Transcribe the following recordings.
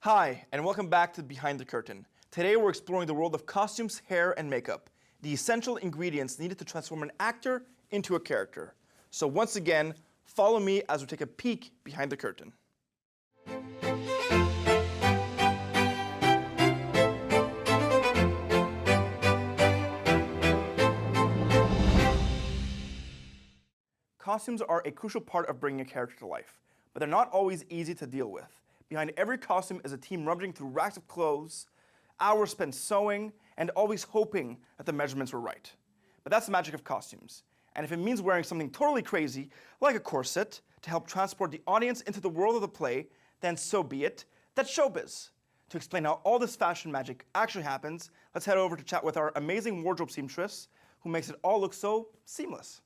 Hi, and welcome back to Behind the Curtain. Today we're exploring the world of costumes, hair, and makeup, the essential ingredients needed to transform an actor into a character. So once again, follow me as we take a peek behind the curtain. Costumes are a crucial part of bringing a character to life, but they're not always easy to deal with. Behind every costume is a team rummaging through racks of clothes, hours spent sewing, and always hoping that the measurements were right. But that's the magic of costumes. And if it means wearing something totally crazy, like a corset, to help transport the audience into the world of the play, then so be it. That's showbiz. To explain how all this fashion magic actually happens, let's head over to chat with our amazing wardrobe seamstress, who makes it all look so seamless.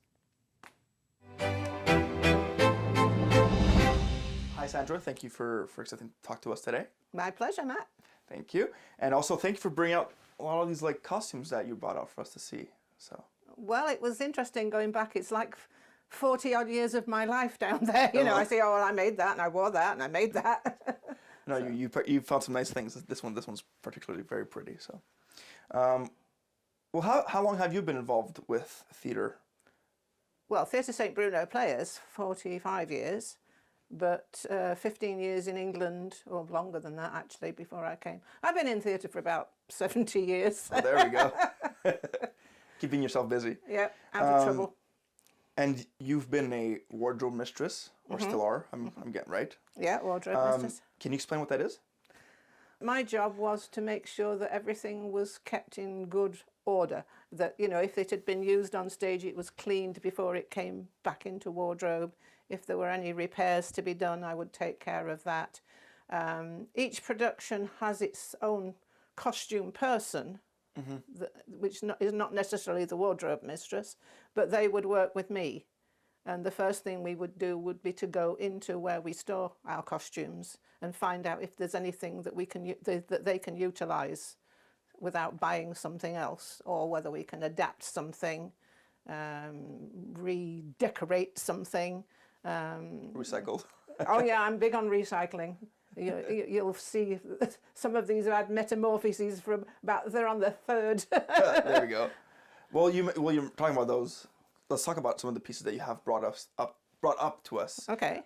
Hi, Sandra. Thank you for accepting to talk to us today. My pleasure, Matt. Thank you. And also thank you for bringing out a lot of these costumes that you brought out for us to see. So. Well, it was interesting going back. It's like 40 odd years of my life down there. You know, I say, oh, well, I made that and I wore that and I made that. No, so. you found some nice things. This one's particularly very pretty. So, well, how long have you been involved with theatre? Well, Théâtre Saint-Bruno Players, 45 years. But 15 years in England, or longer than that actually, before I came. I've been in theatre for about 70 years. Oh, there we go. Keeping yourself busy. Yeah, out of trouble. And you've been a wardrobe mistress, or still are, I'm getting right. Yeah, wardrobe mistress. Can you explain what that is? My job was to make sure that everything was kept in good order. That, you know, if it had been used on stage, it was cleaned before it came back into wardrobe. If there were any repairs to be done, I would take care of that. Each production has its own costume person, which is not necessarily the wardrobe mistress, but they would work with me. And the first thing we would do would be to go into where we store our costumes and find out if there's anything that that they can utilise without buying something else, or whether we can adapt something, redecorate something. Recycled. Oh yeah, I'm big on recycling. You'll see some of these have had metamorphoses from they're on the third. There we go. Well, you're talking about those. Let's talk about some of the pieces that you have brought up to us. Okay.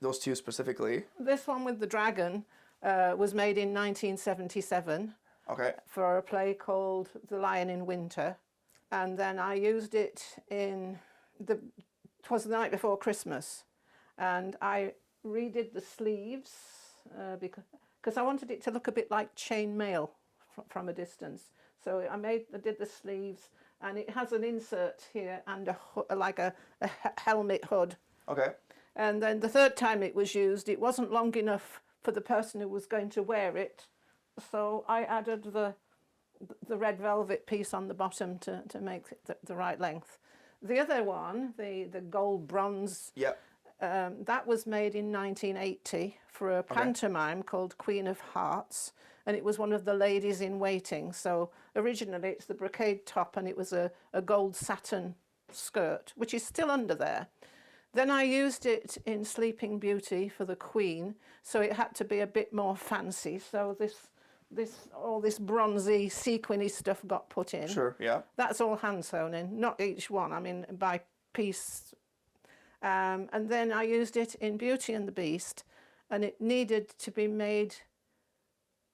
Those two specifically. This one with the dragon was made in 1977. Okay. For a play called The Lion in Winter, and then I used it in it was the night before Christmas, and I redid the sleeves because I wanted it to look a bit like chain mail from a distance. So I did the sleeves, and it has an insert here and a helmet hood. Okay. And then the third time it was used, it wasn't long enough for the person who was going to wear it, so I added the red velvet piece on the bottom to make it the right length. The other one, the gold bronze, that was made in 1980 for a pantomime called Queen of Hearts, and it was one of the ladies in waiting. So originally it's the brocade top, and it was a gold satin skirt, which is still under there. Then I used it in Sleeping Beauty for the Queen, so it had to be a bit more fancy. So all this bronzy, sequiny stuff got put in. Sure, yeah. That's all hand sewn in, not each one, I mean by piece. And then I used it in Beauty and the Beast, and it needed to be made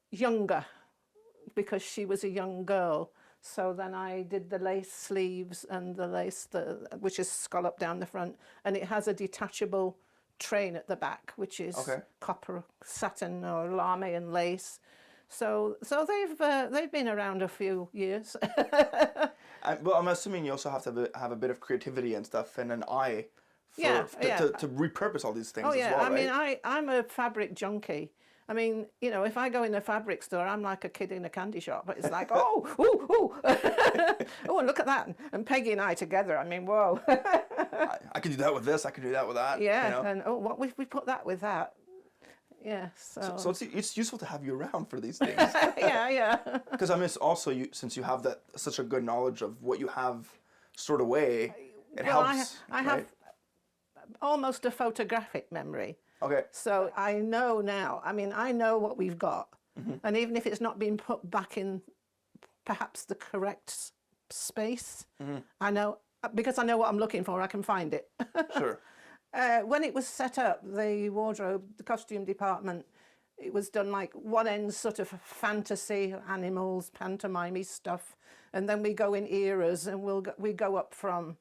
younger because she was a young girl. So then I did the lace sleeves and the lace, which is scalloped down the front, and it has a detachable train at the back, which is copper satin or lame and lace. So they've been around a few years. Well, I'm assuming you also have to have a bit of creativity and stuff and an eye to repurpose all these things as well, right? I mean, I'm a fabric junkie. I mean, you know, if I go in a fabric store, I'm like a kid in a candy shop. It's like, oh, look at that. And Peggy and I together, I mean, whoa. I could do that with this, I could do that with that. Yeah, you know? And what if we put that with that? Yeah, so it's useful to have you around for these things. Yeah. Because I mean, also since you have such a good knowledge of what you have stored away, it helps. I have almost a photographic memory. Okay. So I know now. I mean, I know what we've got, and even if it's not been put back in perhaps the correct space, I know, because I know what I'm looking for. I can find it. Sure. When it was set up, the wardrobe, the costume department, it was done like one end sort of fantasy, animals, pantomime stuff, and then we go in eras, and we go up from,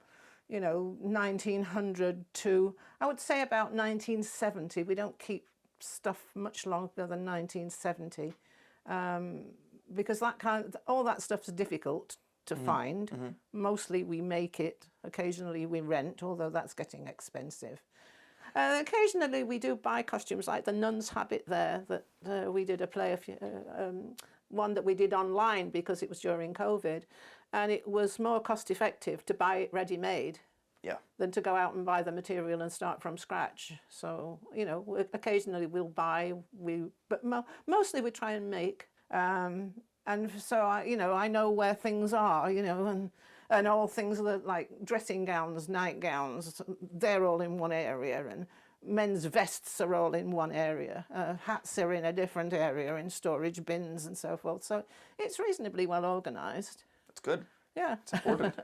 1900 to, I would say, about 1970. We don't keep stuff much longer than 1970, because all that stuff's difficult to find. Mostly we make it. Occasionally we rent, although that's getting expensive. Occasionally we do buy costumes, like the nun's habit there that we did a play, one that we did online because it was during COVID, and it was more cost effective to buy it ready-made than to go out and buy the material and start from scratch. So, occasionally we'll buy, but mostly we try and make. And so I know where things are, and all things that, like dressing gowns, nightgowns, they're all in one area, and men's vests are all in one area. Hats are in a different area in storage bins and so forth. So it's reasonably well organised. That's good. Yeah. It's important.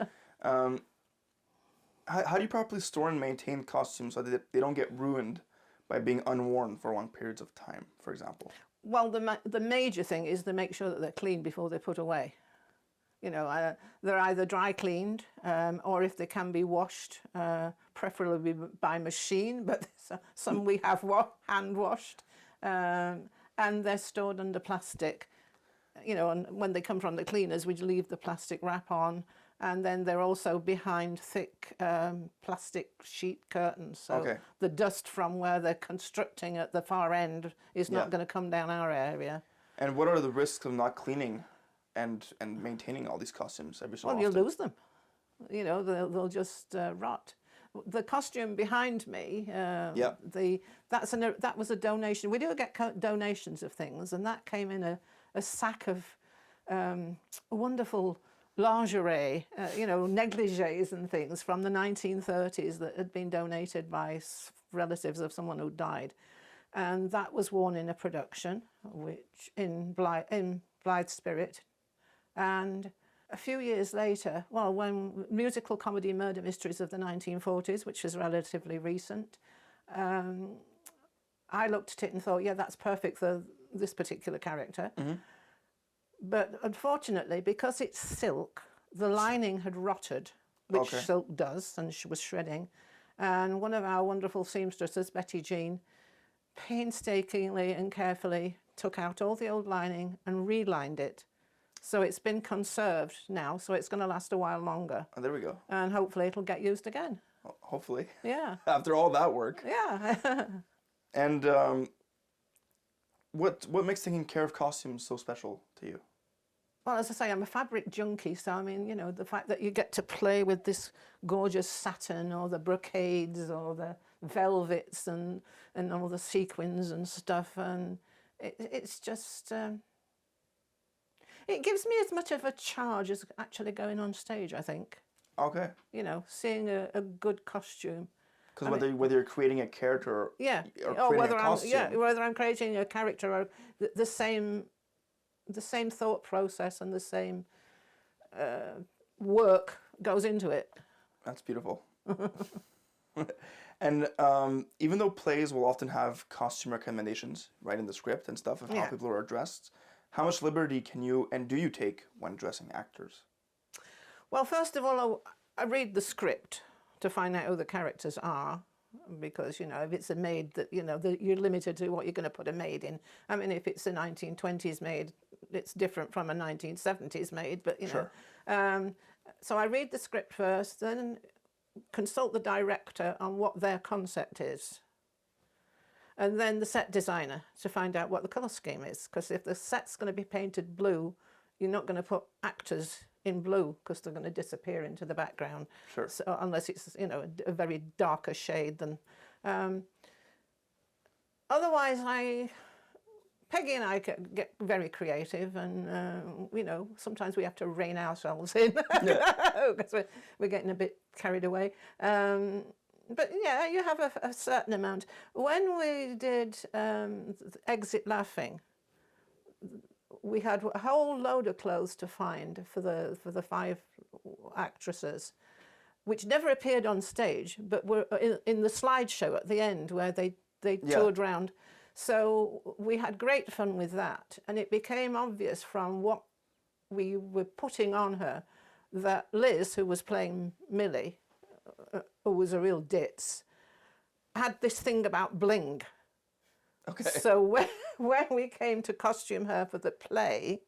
How do you properly store and maintain costumes so that they don't get ruined by being unworn for long periods of time, for example? Well, the major thing is to make sure that they're clean before they're put away. They're either dry cleaned, or if they can be washed, preferably by machine, but some we have hand washed, and they're stored under plastic. And when they come from the cleaners, we leave the plastic wrap on, and then they're also behind thick plastic sheet curtains. So the dust from where they're constructing at the far end is not going to come down our area. And what are the risks of not cleaning and maintaining all these costumes every so often? Well, you'll lose them. They'll just rot. The costume behind me, that was a donation. We do get donations of things, and that came in a sack of wonderful lingerie, negligees and things from the 1930s that had been donated by relatives of someone who died. And that was worn in a production, which in Blythe Spirit. And a few years later, when musical comedy Murder Mysteries of the 1940s, which was relatively recent, I looked at it and thought, yeah, that's perfect for this particular character. But unfortunately, because it's silk, the lining had rotted, which silk does, and she was shredding. And one of our wonderful seamstresses, Betty Jean, painstakingly and carefully took out all the old lining and relined it. So it's been conserved now, so it's going to last a while longer. Oh, there we go. And hopefully it'll get used again. Hopefully. Yeah. After all that work. Yeah. And what makes taking care of costumes so special to you? Well, as I say, I'm a fabric junkie, so I mean, the fact that you get to play with this gorgeous satin or the brocades or the velvets and all the sequins and stuff, and it's just, it gives me as much of a charge as actually going on stage, I think. Okay. Seeing a good costume. Because whether you're creating a character or creating a costume. Whether I'm creating a character or the same thought process and the same work goes into it. That's beautiful. And even though plays will often have costume recommendations right in the script and stuff of how people are dressed, how much liberty can you and do you take when dressing actors? Well, first of all, I read the script to find out who the characters are, because if it's a maid that you're limited to what you're going to put a maid in. I mean, if it's a 1920s maid, it's different from a 1970s maid, but Sure. So I read the script first, then consult the director on what their concept is, and then the set designer to find out what the colour scheme is, because if the set's going to be painted blue, you're not going to put actors in blue because they're going to disappear into the background. Sure. So, unless it's a very darker shade than. Otherwise, Peggy and I get very creative, and sometimes we have to rein ourselves in because we're getting a bit carried away. But yeah, you have a certain amount. When we did Exit Laughing, we had a whole load of clothes to find for the 5 actresses, which never appeared on stage, but were in the slideshow at the end where they toured round. So we had great fun with that, and it became obvious from what we were putting on her that Liz, who was playing Millie, who was a real ditz, had this thing about bling. Okay. So when we came to costume her for the play,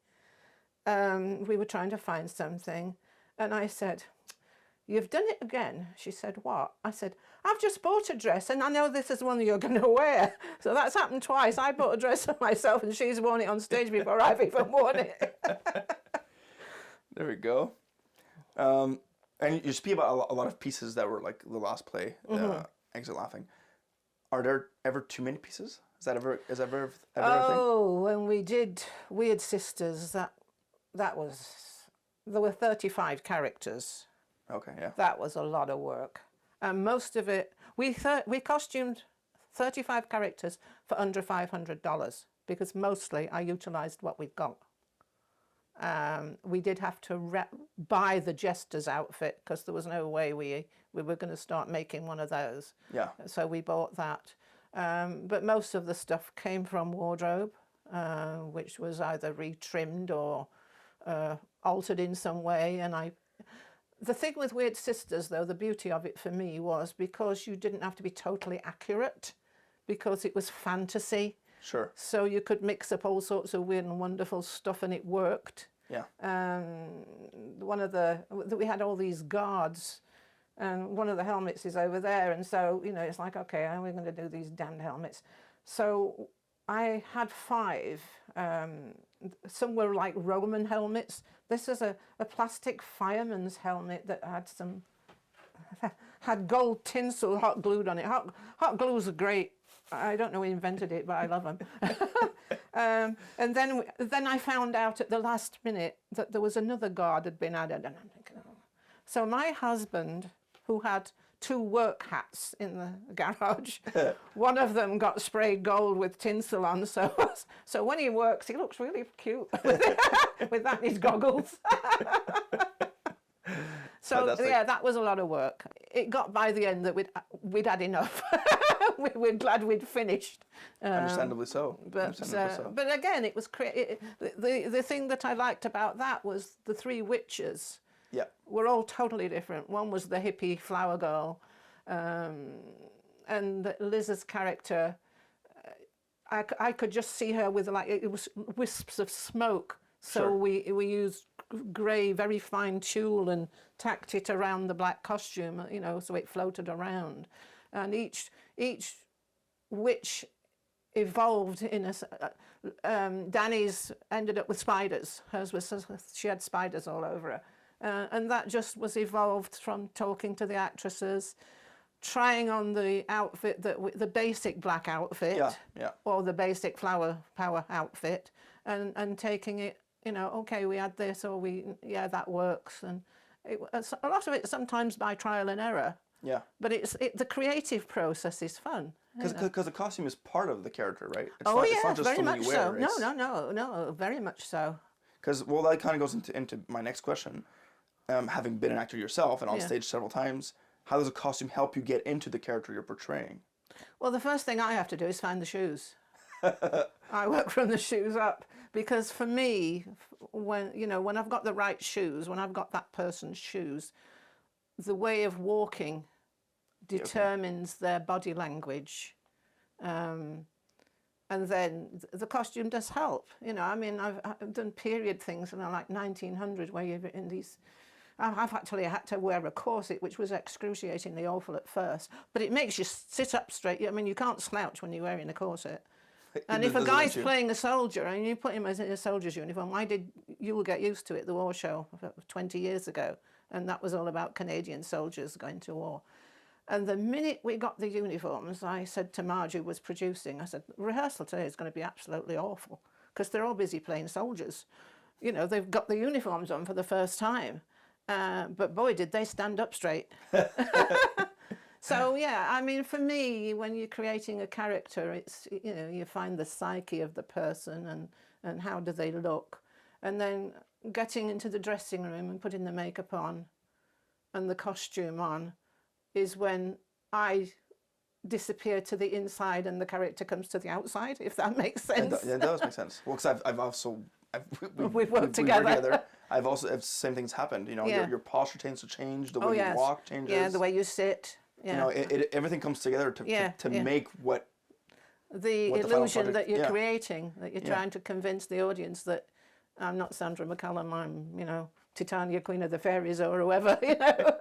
we were trying to find something, and I said, "You've done it again." She said, "What?" I said, "I've just bought a dress, and I know this is one you're going to wear." So that's happened twice. I bought a dress for myself, and she's worn it on stage before I've even worn it. There we go. And you speak about a lot of pieces that were like the last play, Exit Laughing. Are there ever too many pieces? Is that ever a thing? Oh, when we did Weird Sisters, there were 35 characters. Okay, yeah. That was a lot of work, and most of it we costumed 35 characters for under $500 because mostly I utilised what we'd got. We did have to buy the jester's outfit because there was no way we were going to start making one of those. Yeah. So we bought that. But most of the stuff came from wardrobe, which was either retrimmed or altered in some way. And the thing with Weird Sisters, though, the beauty of it for me was because you didn't have to be totally accurate because it was fantasy. Sure. So you could mix up all sorts of weird and wonderful stuff, and it worked. Yeah. We had all these guards, and one of the helmets is over there, and so it's like, okay, how are we going to do these damned helmets? So I had 5. Some were like Roman helmets. This is a plastic fireman's helmet that had gold tinsel hot glued on it. Hot glues are great. I don't know who invented it, but I love them. And then I found out at the last minute that there was another guard had been added, and I'm thinking, oh. So my husband, who had 2 work hats in the garage, one of them got sprayed gold with tinsel on, so when he works, he looks really cute with that in his goggles. So Fantastic. yeah, that was a lot of work. It got by the end that we'd had enough. We're glad we'd finished. Understandably so. But again, it was the thing that I liked about that was the 3 witches. Yeah. Were all totally different. One was the hippie flower girl, and Liz's character. I could just see her with it was wisps of smoke. So Sure. we used grey, very fine tulle and tacked it around the black costume, so it floated around. And each witch evolved in Danny's ended up with spiders. Hers was, she had spiders all over her. And that just was evolved from talking to the actresses, trying on the outfit, the basic black outfit, or the basic flower power outfit, and taking it, okay, we had this, or that works. And a lot of it sometimes by trial and error. Yeah. But the creative process is fun. Because the costume is part of the character, right? It's It's not just very something much you wear. so. No, very much so. Because, that kind of goes into my next question. Having been an actor yourself and on stage several times, how does a costume help you get into the character you're portraying? Well, the first thing I have to do is find the shoes. I work from the shoes up, because for me, when I've got the right shoes, when I've got that person's shoes, the way of walking determines their body language. And then the costume does help. I've done period things, like 1900, where you're in these. I've actually had to wear a corset, which was excruciatingly awful at first, but it makes you sit up straight. You can't slouch when you're wearing a corset. And if a guy's playing a soldier and you put him in a soldier's uniform, you will get used to it. The war show 20 years ago, and that was all about Canadian soldiers going to war. And the minute we got the uniforms, I said to Marge, who was producing, I said, rehearsal today is going to be absolutely awful, because they're all busy playing soldiers. They've got the uniforms on for the first time. But boy, did they stand up straight. So yeah, I mean, for me, when you're creating a character, it's, you know, you find the psyche of the person and how do they look, and then getting into the dressing room and putting the makeup on and the costume on is when I disappear to the inside and the character comes to the outside, if that makes sense. It does make sense. Well, because We've worked together. I've also, same things happened. You know, Yeah. your posture tends to change, the way Oh, you yes. walk changes. Yeah, the way you sit. Yeah. You know, everything comes together to Yeah, yeah. make what the final illusion project- that you're yeah. creating, that you're Yeah. trying to convince the audience that I'm not Sandra McCallum, I'm, you know, Titania, Queen of the Fairies, or whoever, you know.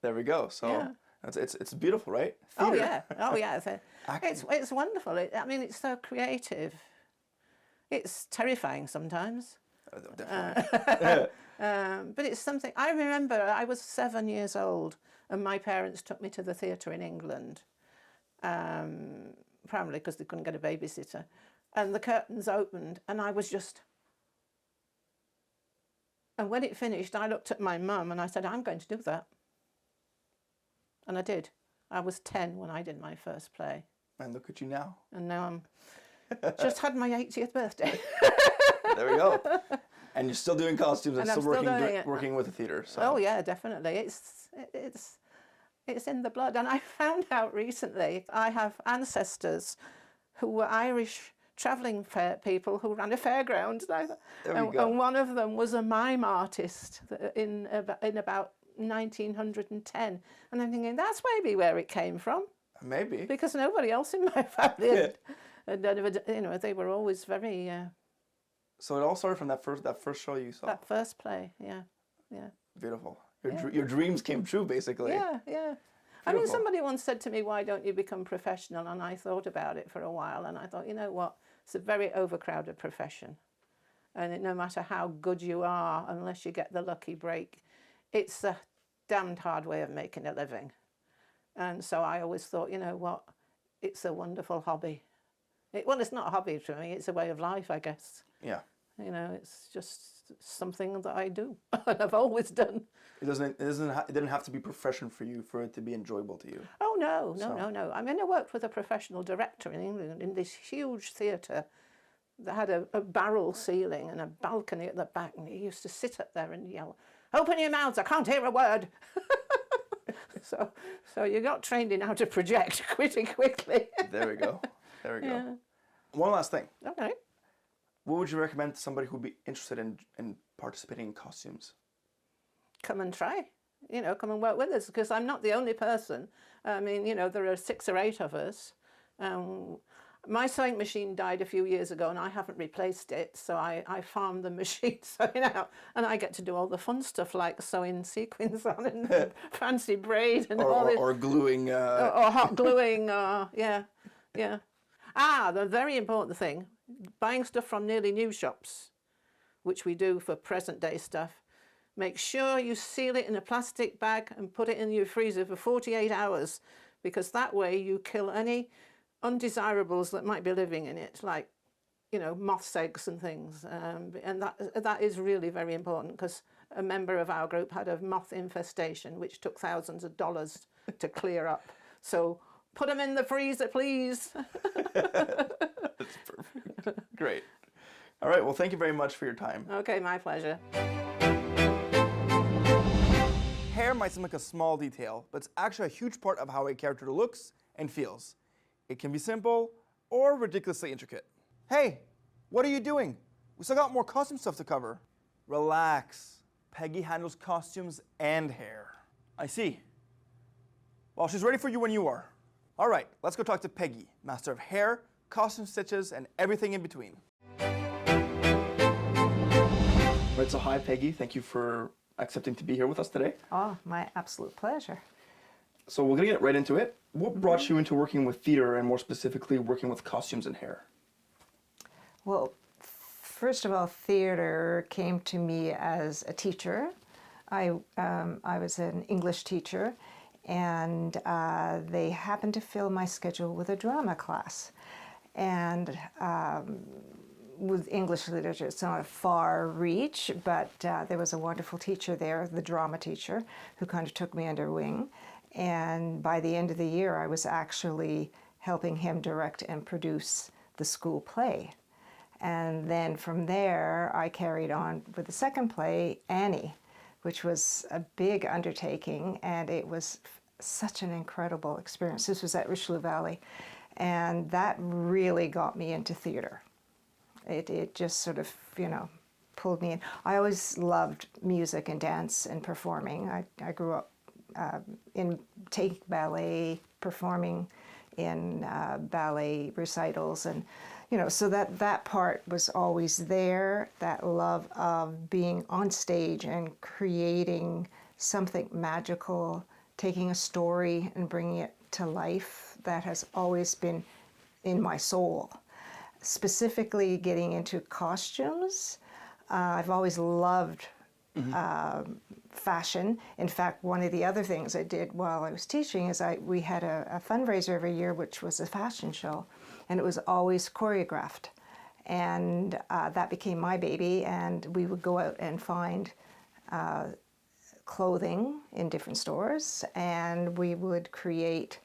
There we go. So Yeah. it's beautiful, right? Oh Theater. yeah, oh yeah. Acting. It's wonderful. I mean, it's so creative. It's terrifying sometimes. Definitely. But it's something, I remember I was 7 years old and my parents took me to the theatre in England, primarily because they couldn't get a babysitter. And the curtains opened and I was just... And when it finished, I looked at my mum and I said, I'm going to do that. And I did. I was 10 when I did my first play. And look at you now. And now I'm... just had my 80th birthday. There we go. And you're still doing costumes and And I'm still still doing it. working with the theatre. So. Oh yeah, definitely. It's in the blood. And I found out recently I have ancestors who were Irish travelling fair people who ran a fairground. There we go. And one of them was a mime artist in about 1910. And I'm thinking that's maybe where it came from. Maybe. Because nobody else in my family had ever, you know, they were always very... So it all started from that first show you saw. that first play, yeah. Beautiful. Your dreams came true, basically. Yeah. I mean, somebody once said to me, why don't you become professional? And I thought about it for a while and I thought, you know what, it's a very overcrowded profession. And no matter how good you are, unless you get the lucky break, it's a damned hard way of making a living. And so I always thought, you know what, it's a wonderful hobby. Well, it's not a hobby to me, it's a way of life, I guess. Yeah. You know, it's just something that I do and I've always done. It didn't have to be profession for you for it to be enjoyable to you. Oh no. I mean, I worked with a professional director in England in this huge theatre that had a barrel ceiling and a balcony at the back, and he used to sit up there and yell, "Open your mouths! I can't hear a word." So you got trained in how to project pretty quickly. There we go. Yeah. One last thing. Okay. What would you recommend to somebody who would be interested in participating in costumes? Come and try. You know, come and work with us, because I'm not the only person. I mean, you know, there are 6 or 8 of us. My sewing machine died a few years ago and I haven't replaced it, so I farm the machine sewing out, and I get to do all the fun stuff like sewing sequins on and fancy braid and all this. Or gluing. Or hot gluing, yeah. The very important thing, buying stuff from nearly new shops, which we do for present day stuff. Make sure you seal it in a plastic bag and put it in your freezer for 48 hours, because that way you kill any undesirables that might be living in it, like, you know, moths' eggs and things. And that is really very important, because a member of our group had a moth infestation, which took thousands of dollars to clear up. So put them in the freezer, please. That's perfect. Great. All right. Well, thank you very much for your time. Okay, my pleasure. Hair might seem like a small detail, but it's actually a huge part of how a character looks and feels. It can be simple or ridiculously intricate. Hey, what are you doing? We still got more costume stuff to cover. Relax. Peggy handles costumes and hair. I see. Well, she's ready for you when you are. All right, let's go talk to Peggy, master of hair, costume stitches, and everything in between. Right, so hi, Peggy. Thank you for accepting to be here with us today. Oh, my absolute pleasure. So we're going to get right into it. What brought you into working with theater, and more specifically working with costumes and hair? Well, first of all, theater came to me as a teacher. I was an English teacher, and they happened to fill my schedule with a drama class. And with English literature, it's not a far reach, but there was a wonderful teacher there, the drama teacher, who kind of took me under wing. And by the end of the year, I was actually helping him direct and produce the school play. And then from there, I carried on with the second play, Annie, which was a big undertaking, and it was such an incredible experience. This was at Richelieu Valley, and that really got me into theater. It just sort of, pulled me in. I always loved music and dance and performing. I grew up in taking ballet, performing in ballet recitals, and so that part was always there, that love of being on stage and creating something magical, taking a story and bringing it to life. That has always been in my soul. Specifically getting into costumes, I've always loved fashion. In fact, one of the other things I did while I was teaching is we had a fundraiser every year, which was a fashion show, and it was always choreographed. And that became my baby, and we would go out and find clothing in different stores, and we would create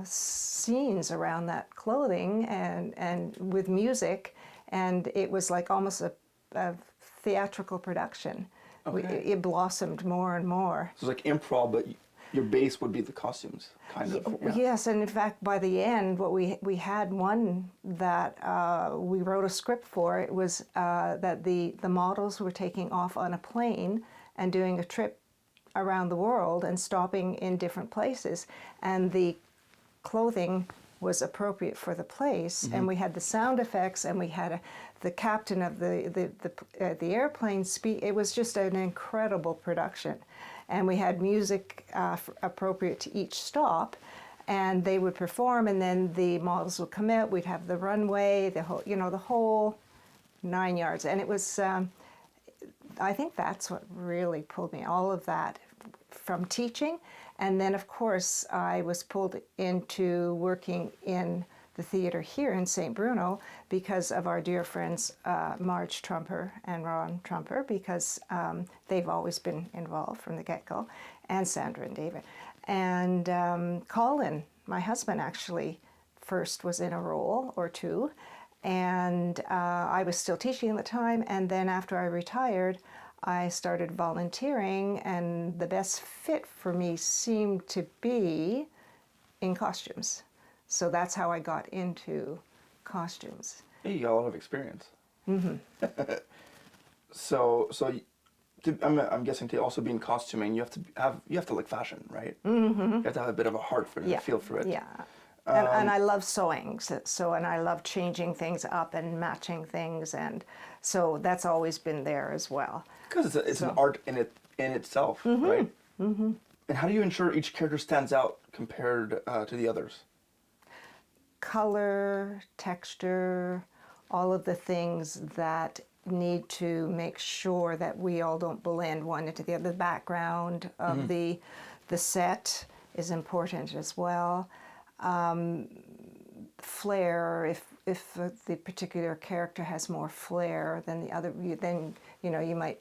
scenes around that clothing and with music, and it was like almost a theatrical production. Okay. It blossomed more and more. So it's like improv, but your base would be the costumes, kind of. Yeah. Yes, and in fact, by the end, what we had one that we wrote a script for. It was that the models were taking off on a plane and doing a trip around the world and stopping in different places, and the clothing was appropriate for the place, and we had the sound effects, and we had the captain of the airplane speak. It was just an incredible production, and we had music appropriate to each stop, and they would perform, and then the models would come out. We'd have the runway, the whole 9 yards, and it was. I think that's what really pulled me. All of that from teaching. And then, of course, I was pulled into working in the theatre here in St. Bruno because of our dear friends Marge Trumper and Ron Trumper, because they've always been involved from the get-go, and Sandra and David. And Colin, my husband, actually first was in a role or two, and I was still teaching at the time, and then after I retired, I started volunteering, and the best fit for me seemed to be in costumes. So that's how I got into costumes. Yeah, you got a lot of experience. So I'm guessing to also be in costuming, you have to like fashion, right? You have to have a bit of a heart for it, a feel for it. Yeah. And I love sewing, and I love changing things up and matching things, and so that's always been there as well. Because it's an art in itself, right? And how do you ensure each character stands out compared to the others? Color, texture, all of the things that need to make sure that we all don't blend one into the other. The background of the set is important as well. Flair, if the particular character has more flair than the other, then you might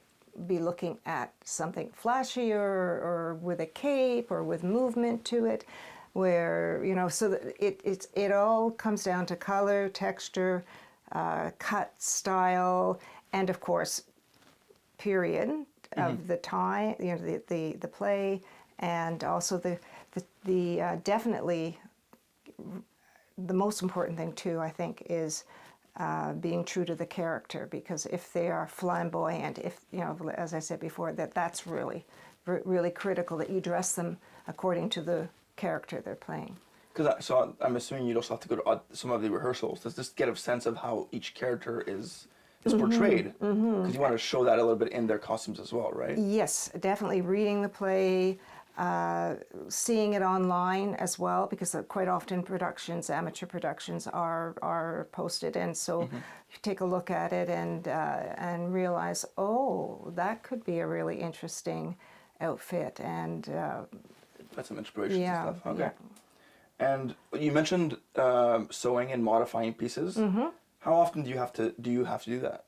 be looking at something flashier or with a cape or with movement to it, where so that it all comes down to color, texture, cut, style, and of course period of the time, the play, and also the definitely the most important thing too, I think, is being true to the character, because if they are flamboyant, if as I said before, that's really critical, that you dress them according to the character they're playing. So I'm assuming you'd also have to go to some of the rehearsals to just get a sense of how each character is portrayed, because you want to show that a little bit in their costumes as well, right? Yes, definitely reading the play, seeing it online as well, because quite often amateur productions are posted, and so you take a look at it and realize, oh, that could be a really interesting outfit, and that's some inspiration and stuff. Okay. Yeah. And you mentioned sewing and modifying pieces. How often do you have to do that?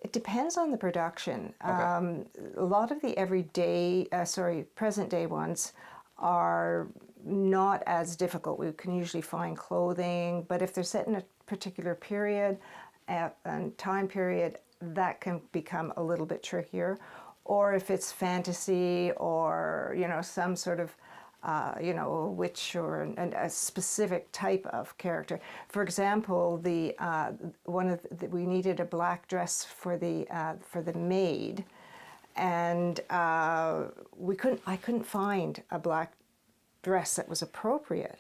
It depends on the production. Okay. A lot of the present day ones are not as difficult. We can usually find clothing, but if they're set in a particular period and time period, that can become a little bit trickier. Or if it's fantasy or, some sort of a witch or a specific type of character. For example, we needed a black dress for the maid, and I couldn't find a black dress that was appropriate.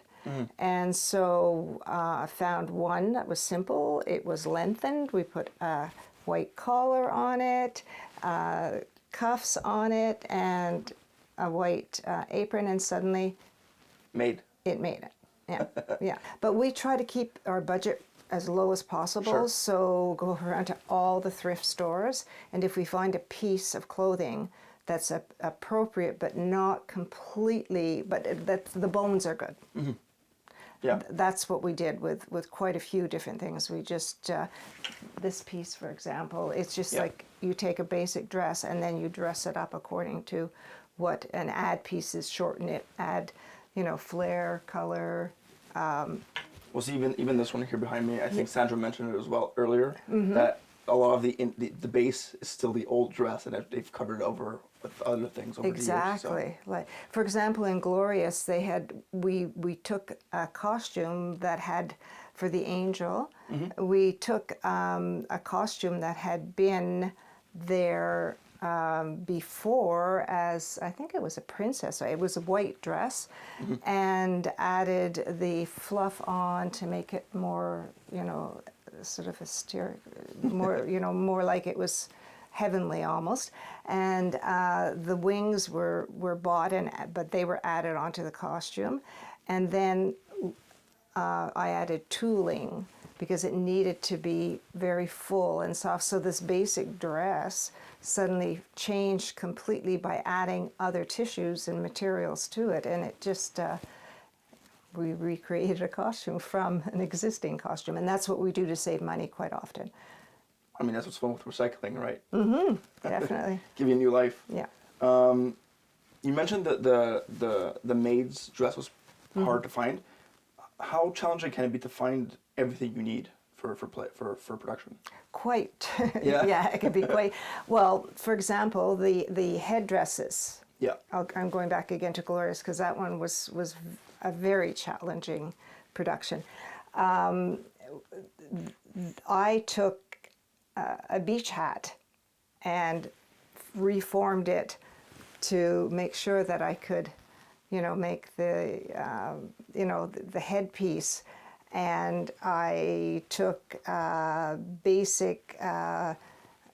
And so I found one that was simple. It was lengthened. We put a white collar on it, cuffs on it, and a white apron, and suddenly it made it. Yeah, yeah. But we try to keep our budget as low as possible. Sure. So go around to all the thrift stores, and if we find a piece of clothing that's appropriate but not completely, but that the bones are good. Mm-hmm. Yeah. That's what we did with quite a few different things. We just, this piece, for example, it's just like you take a basic dress and then you dress it up according to what an add pieces, shorten it, add, flair, color. Well, see, even this one here behind me, I think Sandra mentioned it as well earlier, that a lot of the base is still the old dress, and they've covered it over with other things over the years. Exactly. Like, for example, in Glorious, we took a costume that had, for the angel, we took a costume that had been there before as, I think it was a princess. It was a white dress, and added the fluff on to make it more, sort of more, more like it was heavenly almost. And the wings were bought, but they were added onto the costume. And then I added tooling because it needed to be very full and soft. So this basic dress suddenly changed completely by adding other tissues and materials to it. And it just, we recreated a costume from an existing costume. And that's what we do to save money quite often. I mean, that's what's fun with recycling, right? Definitely. Give you a new life. Yeah. You mentioned that the maid's dress was hard to find. How challenging can it be to find everything you need for production? Quite. Yeah. Yeah, it can be quite. Well, for example, the headdresses. Yeah. I'm going back again to Glorious because that one was a very challenging production. I took a beach hat and reformed it to make sure that I could, make the, the headpiece. And I took a basic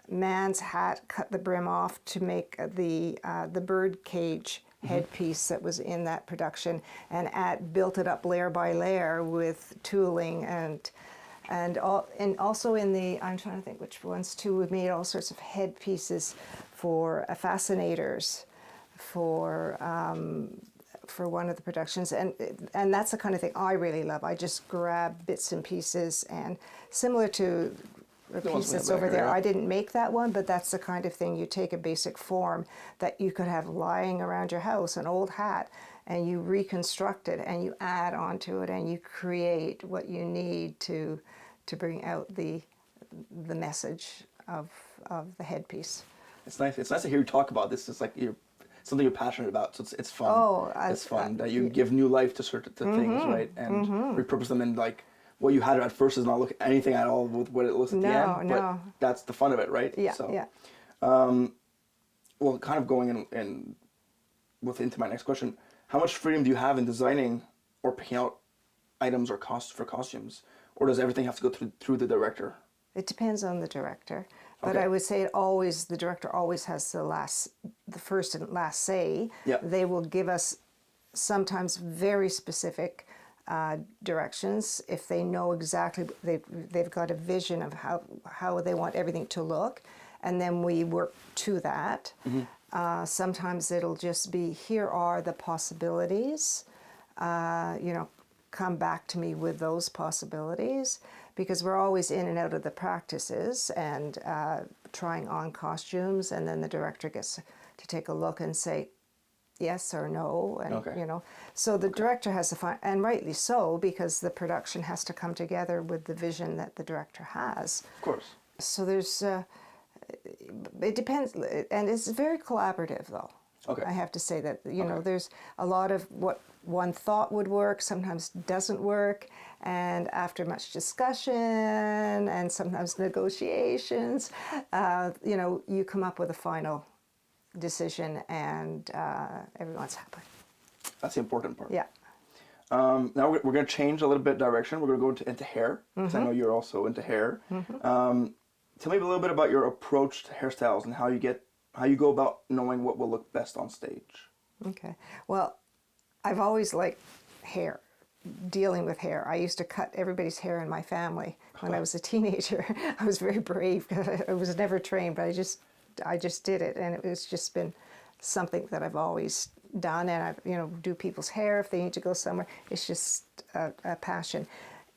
man's hat, cut the brim off to make the bird cage headpiece that was in that production, and built it up layer by layer with tooling and also in the, I'm trying to think which ones too, we made all sorts of headpieces for fascinators for one of the productions, and that's the kind of thing I really love. I just grab bits and pieces, and similar to the piece that's over there, I didn't make that one, but that's the kind of thing. You take a basic form that you could have lying around your house, an old hat, and you reconstruct it and you add onto it and you create what you need to bring out the message of the headpiece. It's nice. It's nice to hear you talk about this. It's like something you're passionate about, so it's fun. Oh, it's fun that you give new life to certain things, right? And repurpose them, and like what you had at first does not look anything at all with what it looks at the end. But that's the fun of it, right? Yeah. So, yeah. Well, kind of going into my next question, how much freedom do you have in designing or picking out items or costumes, or does everything have to go through the director? It depends on the director, but Okay. I would say the director always has the first and last say. Yeah. They will give us sometimes very specific directions if they know exactly, they've got a vision of how they want everything to look, and then we work to that. Sometimes it'll just be, here are the possibilities, come back to me with those possibilities. because we're always in and out of the practices and trying on costumes, and then the director gets to take a look and say yes or no, and Okay. you know, so the director has to find, and rightly so, because the production has to come together with the vision that the director has. Of course. So there's it depends, and it's very collaborative though. Okay. I have to say that, you know, Okay. there's a lot of what one thought would work sometimes doesn't work, and after much discussion and sometimes negotiations, you know, you come up with a final decision, and everyone's happy. That's the important part. Yeah. Now we're going to change a little bit direction. We're going to go into hair, because I know you're also into hair. Tell me a little bit about your approach to hairstyles and how you go about knowing what will look best on stage. Okay. Well, I've always liked hair, dealing with hair. I used to cut everybody's hair in my family when I was a teenager. I was very brave because I was never trained, but I just did it, and it's just been something that I've always done. And I, you know, do people's hair if they need to go somewhere. It's just a passion.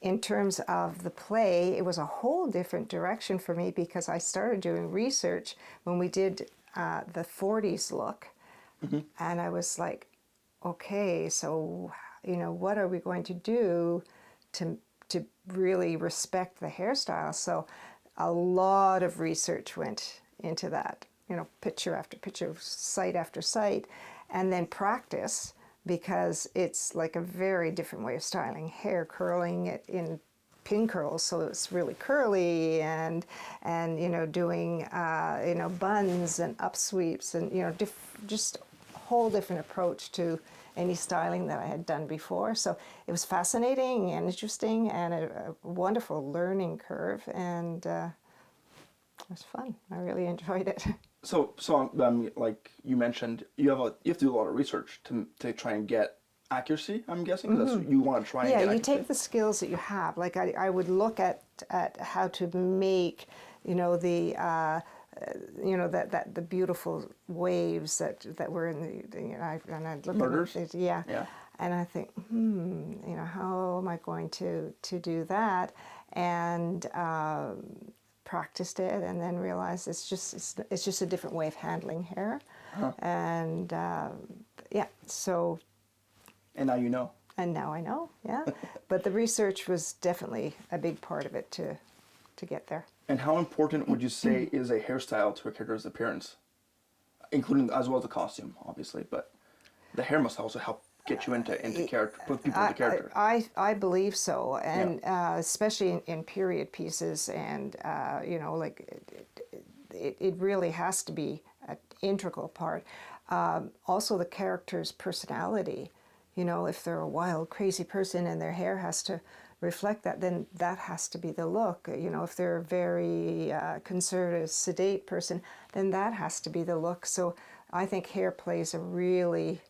In terms of the play, it was a whole different direction for me, because I started doing research when we did the 40s look, and I was like, okay, so, you know, what are we going to do to really respect the hairstyle? So a lot of research went into that, you know, picture after picture, site after site, and then practice, because it's like a very different way of styling hair, curling it in pin curls so it's really curly, and you know, doing you know, buns and upsweeps, and you know, just a whole different approach to any styling that I had done before. So it was fascinating and interesting, and a wonderful learning curve, and it was fun. I really enjoyed it. So like you mentioned, you have to do a lot of research to try and get accuracy, I'm guessing, because you want to try and Yeah, get you accuracy. take the skills that you have. Like I would look at how to make, you know, the you know, that the beautiful waves that were in the you know, and I'd look Murders? at it, yeah. Yeah. And I think, you know, how am I going to do that? And practiced it, and then realized it's just a different way of handling hair, and yeah. So. And now you know. And now I know, yeah. But the research was definitely a big part of it to get there. And how important would you say is a hairstyle to a character's appearance, including as well as the costume, obviously, but the hair must also help get you into character, put people into character. I believe so, and especially in period pieces, and you know, like it really has to be an integral part. Also, the character's personality. You know, if they're a wild, crazy person and their hair has to reflect that, then that has to be the look. You know, if they're a very conservative, sedate person, then that has to be the look. So I think hair plays a really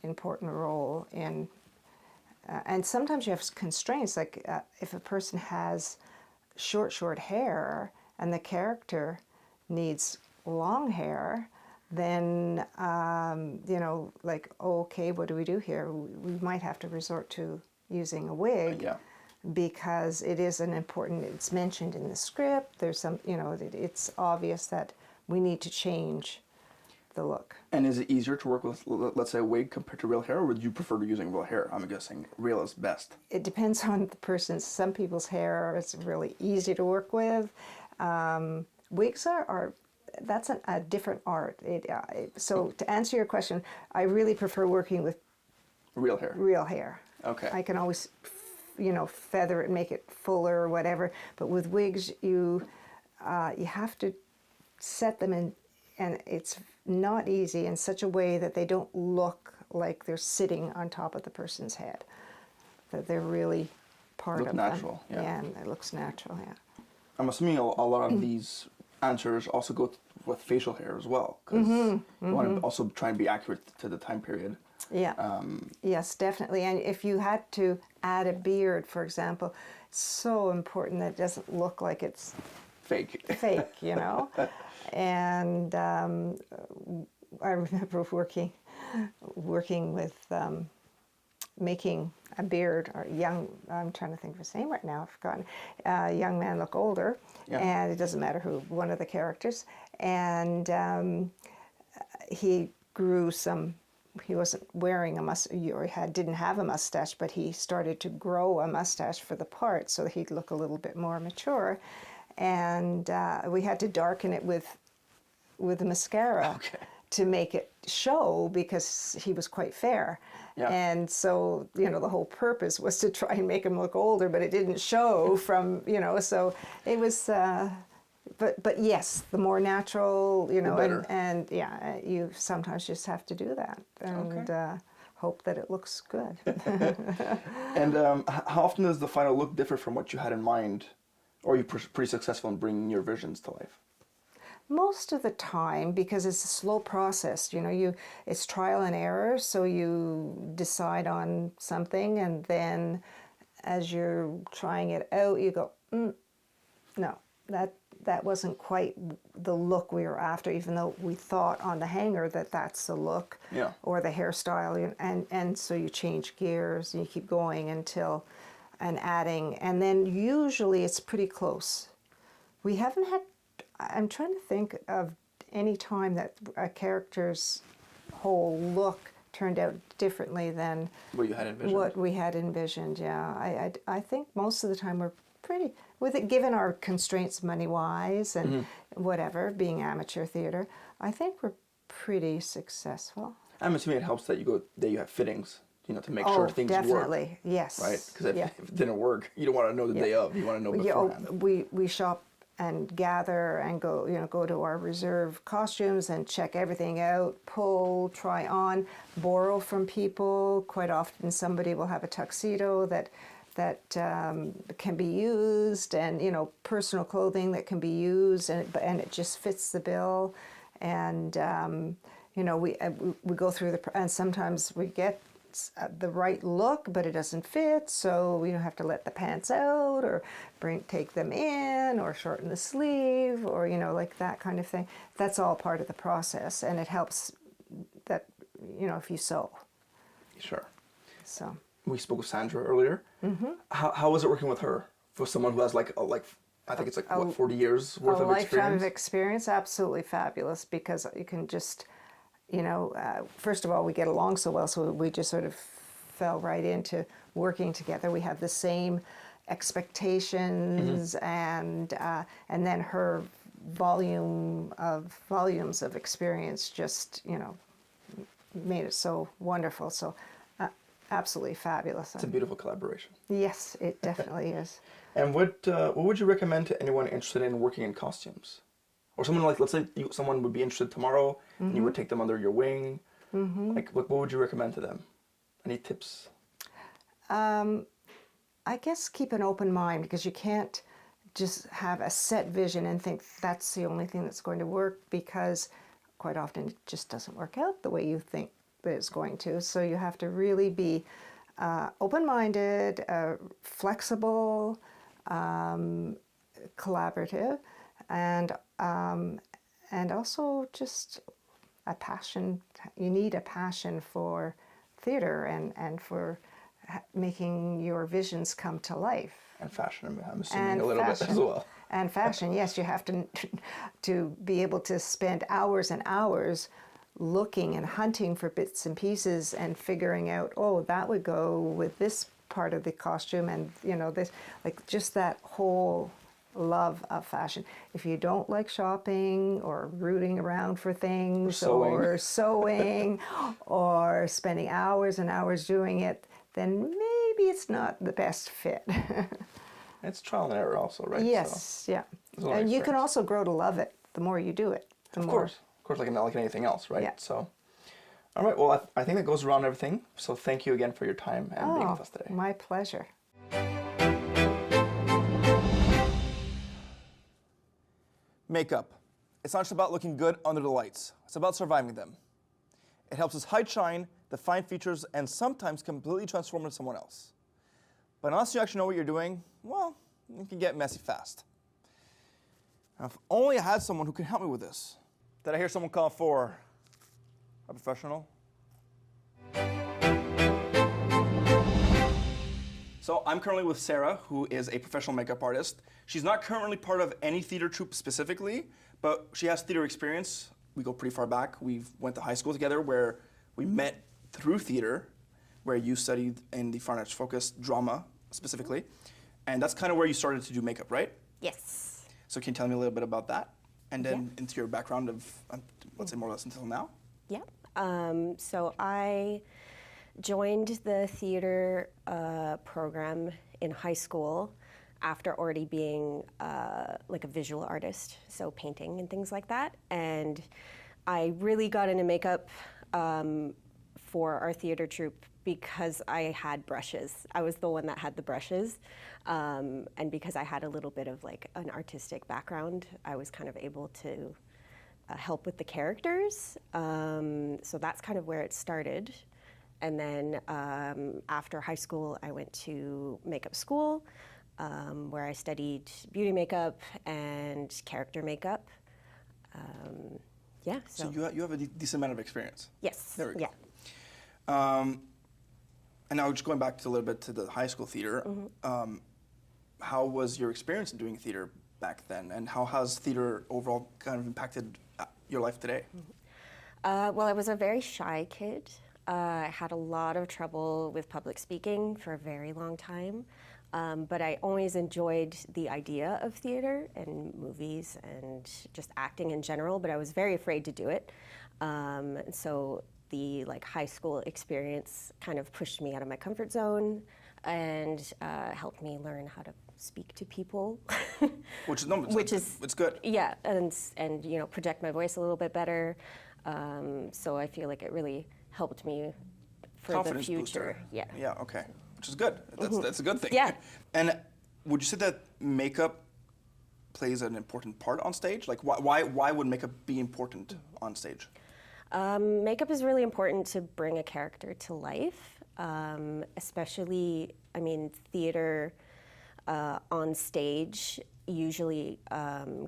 important role in, and sometimes you have constraints, like if a person has short hair and the character needs long hair, then, you know, like, okay, what do we do here? We might have to resort to using a wig, because it is an important, it's mentioned in the script, there's some, you know, it's obvious that we need to change the look. And is it easier to work with, let's say, a wig compared to real hair, or would you prefer to using real hair? I'm guessing real is best. It depends on the person. Some people's hair is really easy to work with. Wigs are that's a different art. So to answer your question, I really prefer working with Real hair. real hair. Okay. I can always, you know, feather it, make it fuller or whatever. But with wigs, you have to set them in, and it's not easy, in such a way that they don't look like they're sitting on top of the person's head. That they're really part Look of natural, them. yeah. And it looks natural. Yeah. I'm assuming a lot of these answers also go with facial hair as well, because you want to also try and be accurate to the time period. Yeah. Yes, definitely. And if you had to add a beard, for example, it's so important that it doesn't look like it's Fake. fake, you know. And I remember working with making a beard or I'm trying to think of his name right now, I've forgotten, a young man look older, and it doesn't matter who, one of the characters, and he grew some, he wasn't wearing a mustache, or didn't have a mustache, but he started to grow a mustache for the part so that he'd look a little bit more mature, and we had to darken it with the mascara. Okay. To make it show, because he was quite fair. Yeah. And so, you know, the whole purpose was to try and make him look older, but it didn't show from, you know, so it was, but yes, the more natural, you know, and yeah, you sometimes just have to do that and hope that it looks good. And how often does the final look differ from what you had in mind? Or are you pretty successful in bringing your visions to life? Most of the time, because it's a slow process, you know, it's trial and error, so you decide on something, and then as you're trying it out, you go, no, that wasn't quite the look we were after, even though we thought on the hanger that that's the look, or the hairstyle, and so you change gears, and you keep going until, and adding, and then usually it's pretty close. We haven't had, I'm trying to think of any time that a character's whole look turned out differently than what you had envisioned. What we had envisioned, yeah. I think most of the time we're pretty, with it, given our constraints money-wise and whatever, being amateur theatre, I think we're pretty successful. I'm assuming it helps that you have fittings, you know, to make sure things work. Definitely, yes. Right? Because if it didn't work, you don't want to know the day of. You want to know beforehand. We shop and gather and go to our reserve costumes and check everything out, pull, try on, borrow from people. Quite often somebody will have a tuxedo that can be used, and, you know, personal clothing that can be used, and it just fits the bill. And you know, we go through and sometimes we get the right look, but it doesn't fit, so we have to let the pants out, or take them in, or shorten the sleeve, or, you know, like that kind of thing. That's all part of the process, and it helps that, you know, if you sew. Sure. So we spoke with Sandra earlier. How was it working with her? For someone who has I think it's 40 years worth of experience? A lifetime of experience, absolutely fabulous, because you can just, you know, first of all, we get along so well, so we just sort of fell right into working together. We have the same expectations, and then her volumes of experience just, you know, made it so wonderful. So absolutely fabulous. It's a beautiful collaboration. Yes, it definitely is. And what would you recommend to anyone interested in working in costumes? Or someone let's say someone would be interested tomorrow, and you would take them under your wing. What would you recommend to them? Any tips? I guess keep an open mind, because you can't just have a set vision and think that's the only thing that's going to work, because quite often it just doesn't work out the way you think that it's going to. So you have to really be open-minded, flexible, collaborative, and also just a passion. You need a passion for theatre and for making your visions come to life. And fashion, I'm assuming, a little bit as well. And fashion, yes, you have to be able to spend hours and hours looking and hunting for bits and pieces and figuring out, oh, that would go with this part of the costume, and, you know, this, like, just that whole love of fashion. If you don't like shopping or rooting around for things or sewing or spending hours and hours doing it, then maybe it's not the best fit. It's trial and error also, right? Yes, so, yeah. And you can also grow to love it the more you do it. Of course, like anything else, right? Yeah. So, all right, well, I think that goes around everything. So thank you again for your time and being with us today. My pleasure. Makeup. It's not just about looking good under the lights. It's about surviving them. It helps us hide shine, define features, and sometimes completely transform into someone else. But unless you actually know what you're doing, well, it can get messy fast. Now, if only I had someone who could help me with this. Did I hear someone call for a professional? So I'm currently with Sara, who is a professional makeup artist. She's not currently part of any theater troupe specifically, but she has theater experience. We go pretty far back. We went to high school together where we met through theater, where you studied in the fine arts focused drama specifically. And that's kind of where you started to do makeup, right? Yes. So can you tell me a little bit about that? And then into your background of, let's say more or less until now? Yeah. So I joined the theater program in high school after already being like a visual artist, so painting and things like that. And I really got into makeup for our theater troupe because I had brushes. I was the one that had the brushes. And because I had a little bit of like an artistic background, I was kind of able to help with the characters. So that's kind of where it started. And then after high school, I went to makeup school, where I studied beauty makeup and character makeup. Yeah. So you have a decent amount of experience. Yes. There we go. Yeah. And now just going back to a little bit to the high school theater, how was your experience in doing theater back then? And how has theater overall kind of impacted your life today? Well, I was a very shy kid. I had a lot of trouble with public speaking for a very long time. But I always enjoyed the idea of theater and movies and just acting in general, but I was very afraid to do it. So the like high school experience kind of pushed me out of my comfort zone and helped me learn how to speak to people. Which is it's good. Yeah, and you know, project my voice a little bit better. So I feel like it really helped me for Confidence the future. booster. Yeah. Yeah, okay. Which is good. That's a good thing. Yeah. And would you say that makeup plays an important part on stage? Like why would makeup be important on stage? Makeup is really important to bring a character to life, especially, I mean, theater on stage. Usually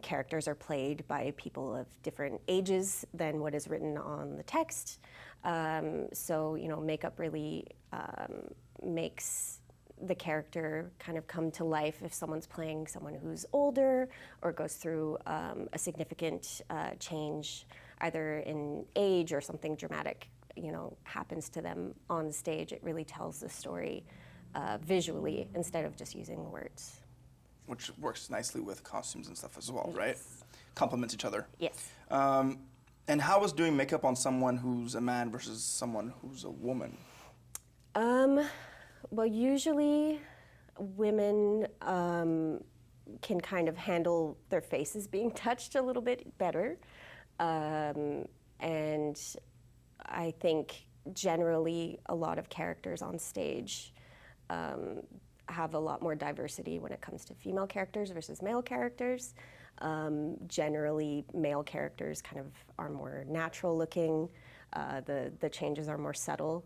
characters are played by people of different ages than what is written on the text. So, you know, makeup really makes the character kind of come to life if someone's playing someone who's older or goes through a significant change, either in age or something dramatic, you know, happens to them on stage. It really tells the story visually instead of just using words. Which works nicely with costumes and stuff as well, Yes. right? Complements each other. Yes. And how is doing makeup on someone who's a man versus someone who's a woman? Well, usually women can kind of handle their faces being touched a little bit better. And I think generally a lot of characters on stage have a lot more diversity when it comes to female characters versus male characters. Generally, male characters kind of are more natural looking. The changes are more subtle.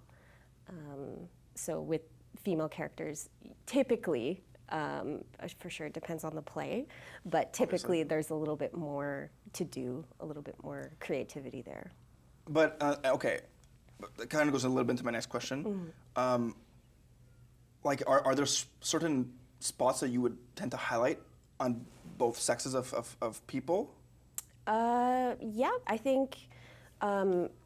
So with female characters, typically, for sure it depends on the play, but typically there's a little bit more to do, a little bit more creativity there. But, okay, that kind of goes a little bit into my next question. Like, are there certain spots that you would tend to highlight on both sexes of people? Yeah, I think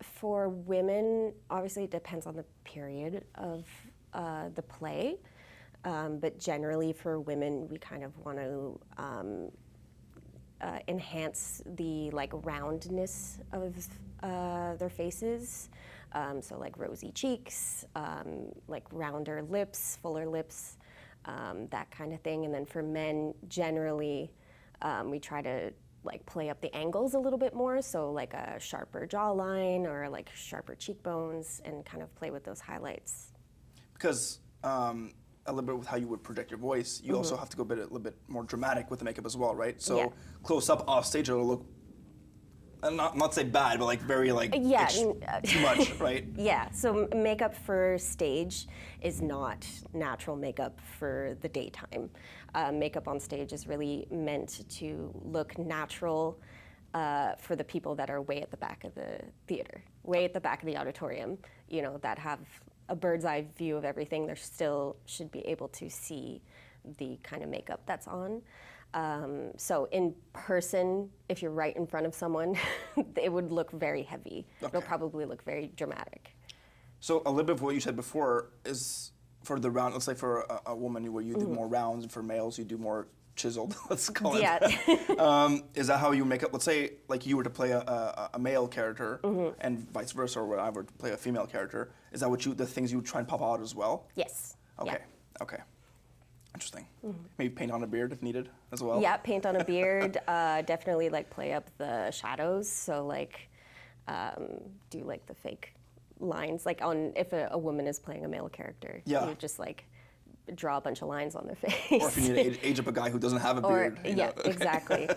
for women, obviously it depends on the period of the play, but generally for women, we kind of want to enhance the like roundness of their faces. So like rosy cheeks, like rounder lips, fuller lips, that kind of thing. And then for men, generally, we try to like play up the angles a little bit more. So like a sharper jawline or like sharper cheekbones and kind of play with those highlights. Because a little bit with how you would project your voice, you also have to go a little bit more dramatic with the makeup as well, right? So Yeah. close up off stage, it'll look, not say bad, but like very like Yeah, too much, right? Yeah, so makeup for stage is not natural makeup for the daytime. Makeup on stage is really meant to look natural for the people that are way at the back of the theater, way at the back of the auditorium, you know, that have a bird's eye view of everything, there still should be able to see the kind of makeup that's on. So in person, if you're right in front of someone, it would look very heavy. It'll probably look very dramatic. So a little bit of what you said before is for the round, let's say for a woman where you do more rounds, and for males you do more chiseled, let's call it. Yeah. Is that how you make up, let's say like you were to play a male character and vice versa, or whatever, to play a female character, is that what the things you would try and pop out as well? Yes. Okay, Yeah. okay. Interesting. Maybe paint on a beard if needed as well? Yeah, paint on a beard, definitely like play up the shadows, so like do like the fake lines, like on if a woman is playing a male character, Yeah. you just like draw a bunch of lines on their face. Or if you need to age up a guy who doesn't have a beard. Yeah, exactly.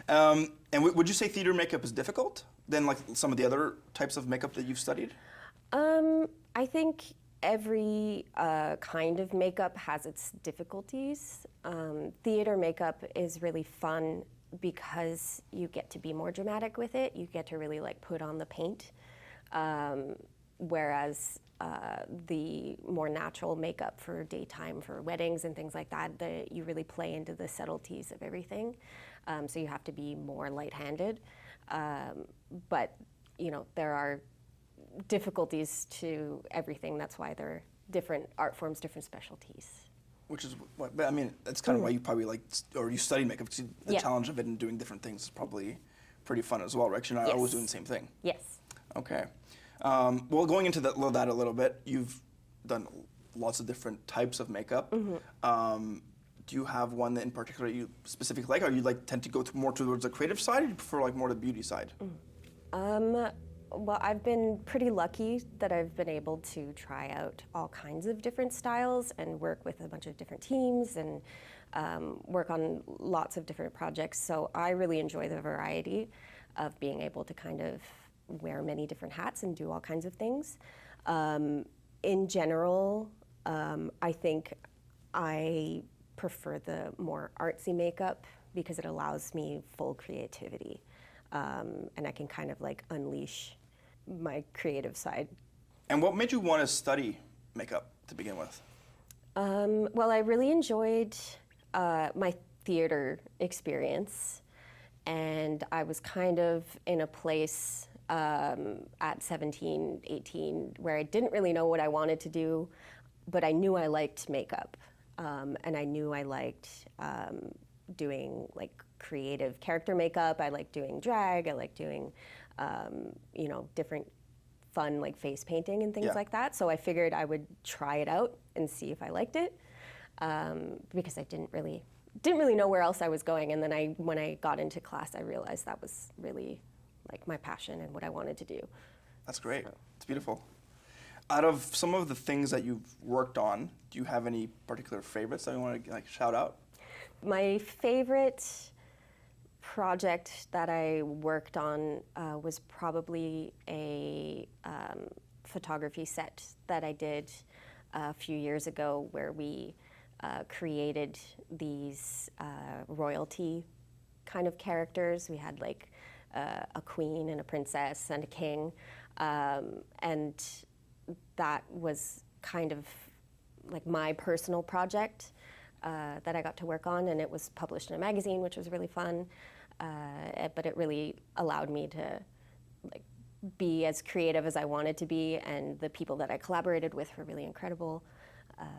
And would you say theater makeup is difficult than like some of the other types of makeup that you've studied? I think every kind of makeup has its difficulties. Theater makeup is really fun because you get to be more dramatic with it. You get to really like put on the paint. Whereas the more natural makeup for daytime, for weddings and things like that, you really play into the subtleties of everything. So you have to be more light-handed. But, you know, there are difficulties to everything. That's why they're different art forms, different specialties. Which is what, but I mean, that's kind of why you probably like, or you study makeup, because the challenge of it and doing different things is probably pretty fun as well, right? Because you're not always doing the same thing. Yes. Okay. Well, going into that a little bit, you've done lots of different types of makeup. Do you have one that in particular you specifically like, or you like tend to go more towards the creative side, or do you prefer like more the beauty side? Well, I've been pretty lucky that I've been able to try out all kinds of different styles and work with a bunch of different teams and work on lots of different projects. So I really enjoy the variety of being able to kind of wear many different hats and do all kinds of things. In general, I think I prefer the more artsy makeup because it allows me full creativity. And I can kind of like unleash my creative side. And what made you want to study makeup to begin with? Well, I really enjoyed my theater experience, and I was kind of in a place at 17, 18, where I didn't really know what I wanted to do, but I knew I liked makeup, and I knew I liked doing like creative character makeup. I like doing drag. I like doing, you know, different fun like face painting and things like that. So I figured I would try it out and see if I liked it, because I didn't really know where else I was going. And then when I got into class, I realized that was really like my passion and what I wanted to do. That's great. It's beautiful. Out of some of the things that you've worked on, do you have any particular favorites that you want to like shout out? My favorite project that I worked on was probably a photography set that I did a few years ago, where we created these royalty kind of characters. We had like a queen and a princess and a king, and that was kind of like my personal project that I got to work on, and it was published in a magazine, which was really fun. But it really allowed me to like be as creative as I wanted to be, and the people that I collaborated with were really incredible.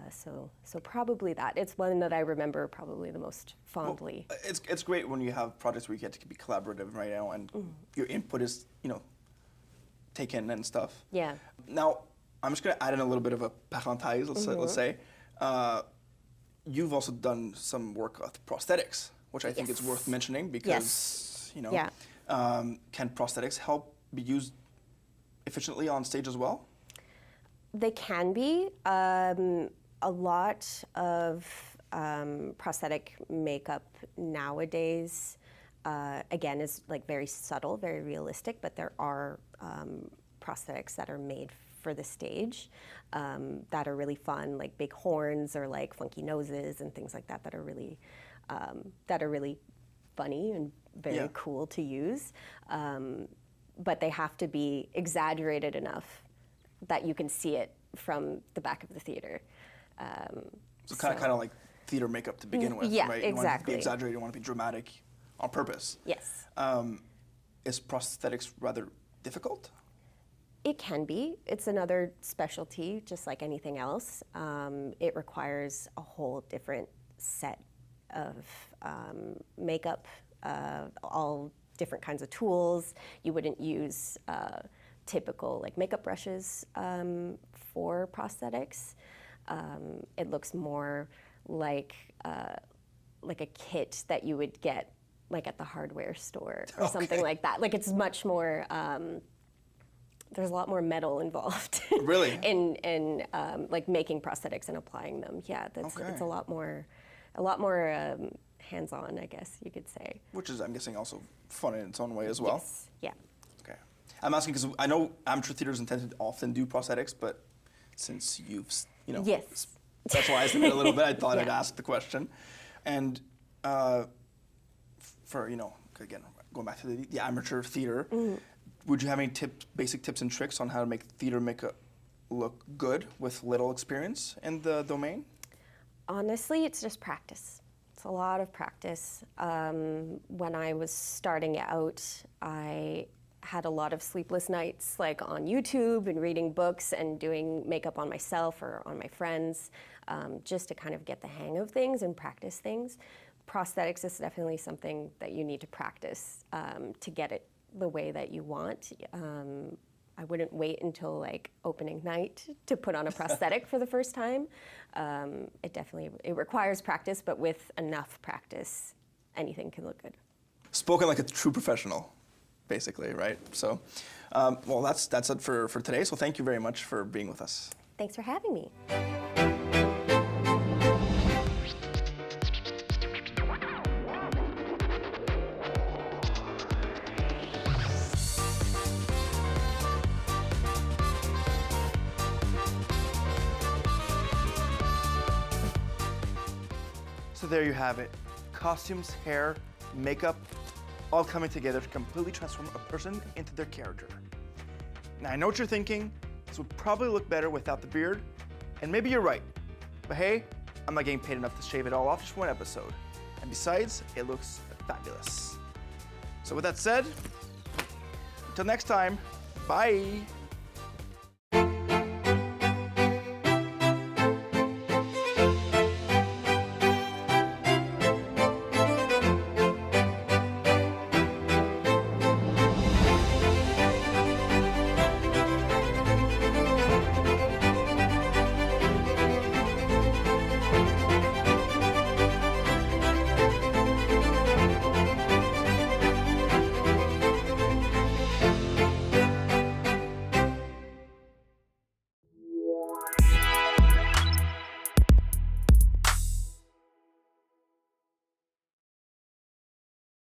So probably that. It's one that I remember probably the most fondly. Well, it's great when you have projects where you get to be collaborative, right now, and your input is, you know, taken and stuff. Yeah. Now, I'm just going to add in a little bit of a parenthèse, let's say. You've also done some work with prosthetics, which I think is worth mentioning because, you know, can prosthetics help be used efficiently on stage as well? They can be. A lot of prosthetic makeup nowadays, again, is like very subtle, very realistic, but there are prosthetics that are made for the stage that are really fun, like big horns or like funky noses and things like that that are really funny and very cool to use. But they have to be exaggerated enough that you can see it from the back of the theater. So kind of like theater makeup to begin with, yeah, right? You want it to exactly. be exaggerated, you want it to be dramatic on purpose. Yes. Is prosthetics rather difficult? It can be. It's another specialty, just like anything else. It requires a whole different set of makeup, all different kinds of tools. You wouldn't use typical like makeup brushes for prosthetics. It looks more like a kit that you would get like at the hardware store or something like that. Like it's much more. There's a lot more metal involved. Really? in like making prosthetics and applying them. Yeah, it's a lot more hands-on, I guess you could say. Which is, I'm guessing, also fun in its own way as well. Yes. Yeah. Okay. I'm asking because I know amateur theaters intend to often do prosthetics, but since you've, Yes. specialized in it a little bit, I thought I'd Yeah. ask the question. And for, again, going back to the amateur theater, would you have any basic tips and tricks on how to make theater makeup look good with little experience in the domain? Honestly, it's just practice. It's a lot of practice. When I was starting out, I had a lot of sleepless nights, like on YouTube and reading books and doing makeup on myself or on my friends, just to kind of get the hang of things and practice things. Prosthetics is definitely something that you need to practice to get it the way that you want. I wouldn't wait until like opening night to put on a prosthetic for the first time. It requires practice, but with enough practice, anything can look good. Spoken like a true professional, basically, right? So, well, that's it for today. So thank you very much for being with us. Thanks for having me. So there you have it. Costumes, hair, makeup, all coming together to completely transform a person into their character. Now I know what you're thinking, this would probably look better without the beard, and maybe you're right. But hey, I'm not getting paid enough to shave it all off just one episode. And besides, it looks fabulous. So with that said, until next time, bye.